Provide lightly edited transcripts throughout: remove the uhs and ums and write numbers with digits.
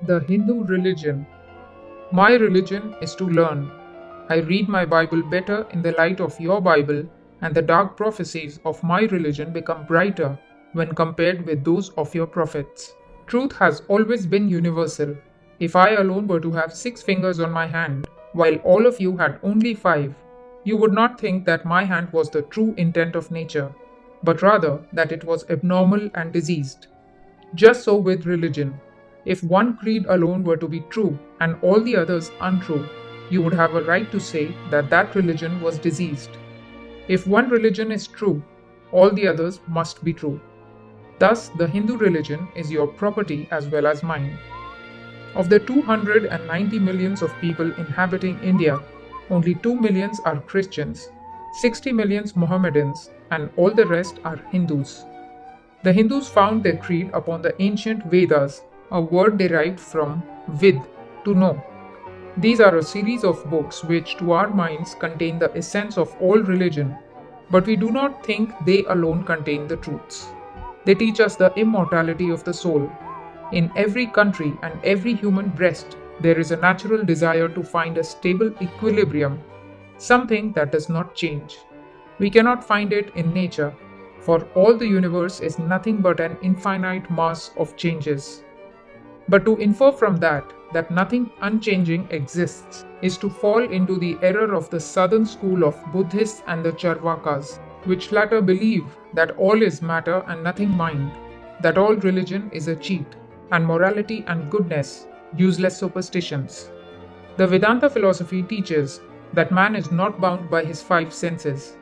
The Hindu religion. My religion is to learn. I read my Bible better in the light of your Bible, and the dark prophecies of my religion become brighter when compared with those of your prophets. Truth has always been universal. If I alone were to have 6 fingers on my hand, while all of you had only 5, you would not think that my hand was the true intent of nature, but rather that it was abnormal and diseased. Just so with religion. If one creed alone were to be true and all the others untrue, you would have a right to say that that religion was diseased. If one religion is true, all the others must be true. Thus, the Hindu religion is your property as well as mine. Of the 290 millions of people inhabiting India, only 2 millions are Christians, 60 millions Mohammedans, and all the rest are Hindus. The Hindus found their creed upon the ancient Vedas, a word derived from vid, to know. These are a series of books which, to our minds, contain the essence of all religion, but we do not think they alone contain the truths. They teach us the immortality of the soul. In every country and every human breast, there is a natural desire to find a stable equilibrium, something that does not change. We cannot find it in nature, for all the universe is nothing but an infinite mass of changes. But to infer from that nothing unchanging exists is to fall into the error of the southern school of Buddhists and the Charvakas, which latter believe that all is matter and nothing mind, that all religion is a cheat, and morality and goodness useless superstitions. The Vedanta philosophy teaches that man is not bound by his 5 senses.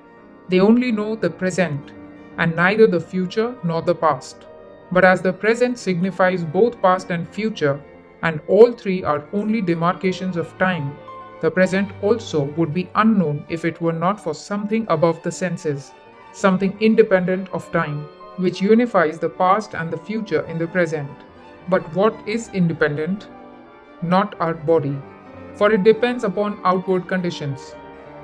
They only know the present, and neither the future nor the past. But as the present signifies both past and future, and all 3 are only demarcations of time, the present also would be unknown if it were not for something above the senses, something independent of time, which unifies the past and the future in the present. But what is independent? Not our body, for it depends upon outward conditions,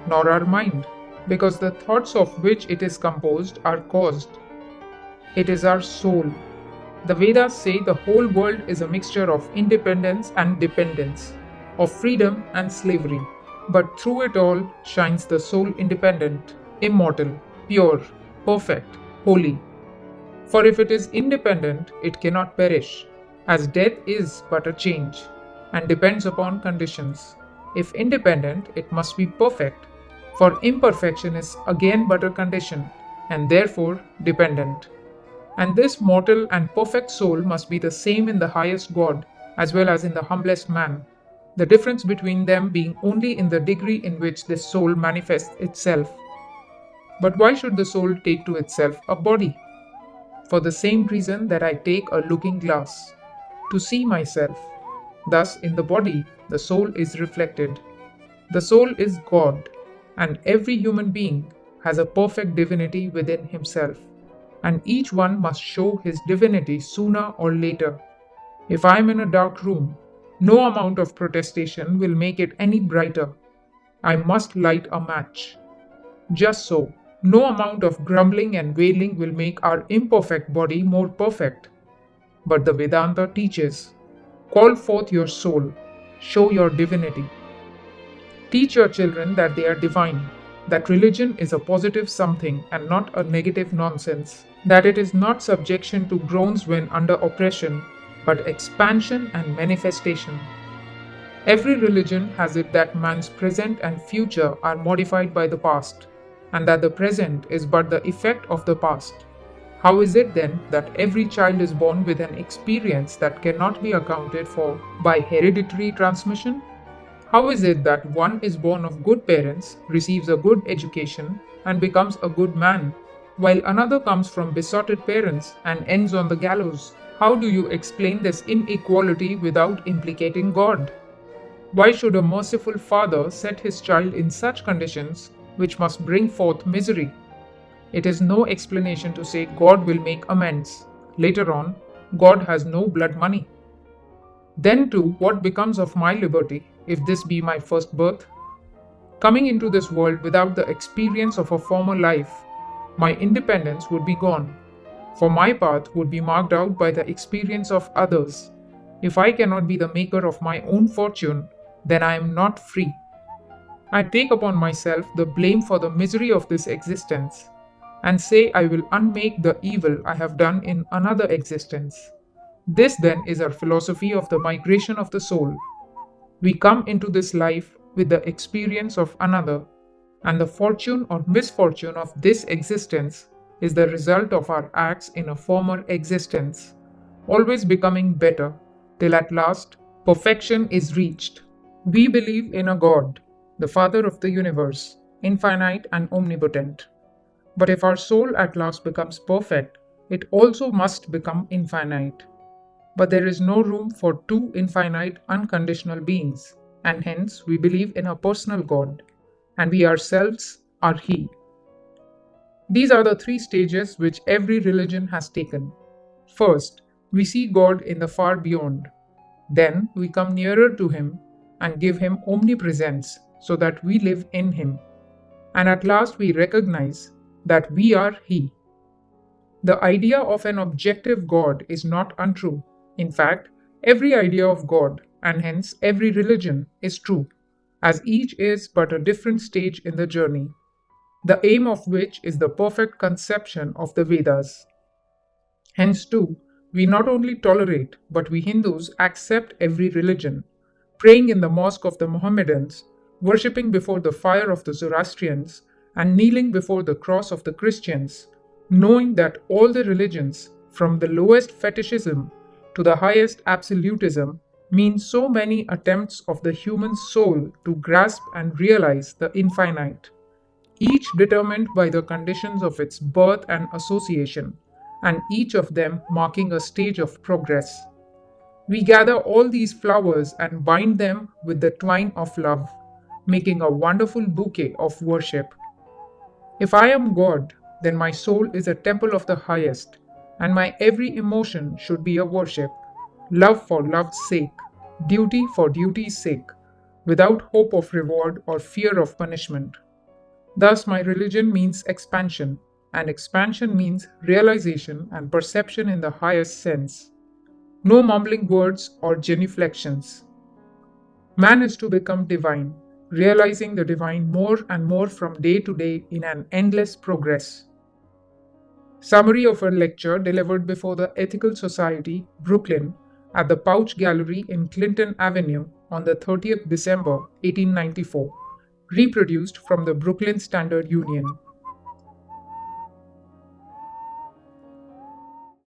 nor our mind, because the thoughts of which it is composed are caused. It is our soul. The Vedas say the whole world is a mixture of independence and dependence, of freedom and slavery. But through it all shines the soul independent, immortal, pure, perfect, holy. For if it is independent, it cannot perish, as death is but a change, and depends upon conditions. If independent, it must be perfect, for imperfection is again but a condition, and therefore dependent. And this mortal and perfect soul must be the same in the highest God as well as in the humblest man, the difference between them being only in the degree in which this soul manifests itself. But why should the soul take to itself a body? For the same reason that I take a looking glass, to see myself. Thus, in the body, the soul is reflected. The soul is God, and every human being has a perfect divinity within himself, and each one must show his divinity sooner or later. If I am in a dark room, no amount of protestation will make it any brighter. I must light a match. Just so, no amount of grumbling and wailing will make our imperfect body more perfect. But the Vedanta teaches, call forth your soul, show your divinity. Teach your children that they are divine, that religion is a positive something and not a negative nonsense, that it is not subjection to groans when under oppression, but expansion and manifestation. Every religion has it that man's present and future are modified by the past, and that the present is but the effect of the past. How is it then that every child is born with an experience that cannot be accounted for by hereditary transmission? How is it that one is born of good parents, receives a good education, and becomes a good man, while another comes from besotted parents and ends on the gallows? How do you explain this inequality without implicating God? Why should a merciful father set his child in such conditions which must bring forth misery? It is no explanation to say God will make amends. Later on, God has no blood money. Then too, what becomes of my liberty, if this be my first birth? Coming into this world without the experience of a former life, my independence would be gone, for my path would be marked out by the experience of others. If I cannot be the maker of my own fortune, then I am not free. I take upon myself the blame for the misery of this existence and say I will unmake the evil I have done in another existence. This then is our philosophy of the migration of the soul. We come into this life with the experience of another, and the fortune or misfortune of this existence is the result of our acts in a former existence, always becoming better, till at last perfection is reached. We believe in a God, the Father of the universe, infinite and omnipotent. But if our soul at last becomes perfect, it also must become infinite. But there is no room for two infinite, unconditional beings, and hence we believe in a personal God, and we ourselves are He. These are the three stages which every religion has taken. First, we see God in the far beyond. Then we come nearer to Him and give Him omnipresence so that we live in Him. And at last we recognize that we are He. The idea of an objective God is not untrue. In fact, every idea of God, and hence every religion, is true, as each is but a different stage in the journey, the aim of which is the perfect conception of the Vedas. Hence, too, we not only tolerate, but we Hindus accept every religion, praying in the mosque of the Mohammedans, worshipping before the fire of the Zoroastrians, and kneeling before the cross of the Christians, knowing that all the religions, from the lowest fetishism to the highest absolutism, mean so many attempts of the human soul to grasp and realize the infinite, each determined by the conditions of its birth and association, and each of them marking a stage of progress. We gather all these flowers and bind them with the twine of love, making a wonderful bouquet of worship. If I am God, then my soul is a temple of the highest, and my every emotion should be a worship, love for love's sake, duty for duty's sake, without hope of reward or fear of punishment. Thus, my religion means expansion, and expansion means realization and perception in the highest sense. No mumbling words or genuflections. Man is to become divine, realizing the divine more and more from day to day in an endless progress. Summary of a lecture delivered before the Ethical Society, Brooklyn, at the Pouch Gallery in Clinton Avenue on the 30th December 1894. Reproduced from the Brooklyn Standard Union.